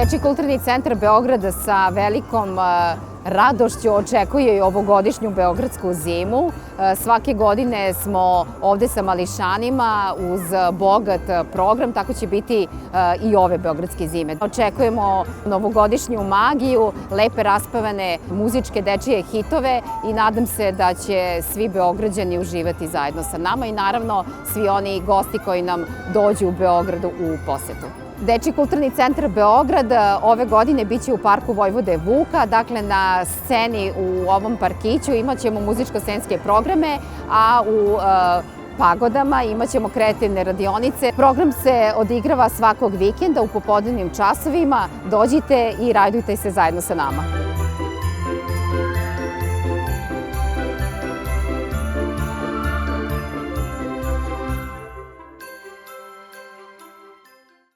Dečiji kulturni centar Beograda sa velikom radošću očekuje i ovogodišnju beogradsku zimu. Svake godine smo ovde sa mališanima uz bogat program, tako će biti i ove beogradske zime. Očekujemo novogodišnju magiju, lepe raspevane muzičke dečije hitove i nadam se da će svi Beograđani uživati zajedno sa nama i naravno svi oni gosti koji nam dođu u Beogradu u posetu. Dečiji kulturni centar Beograd ove godine biće u parku Vojvode Vuka, dakle na sceni u ovom parkiću imat ćemo muzičko-scenske programe, a u pagodama imat ćemo kreativne radionice. Program se odigrava svakog vikenda u popodnevnim časovima. Dođite i rajdujte se zajedno sa nama.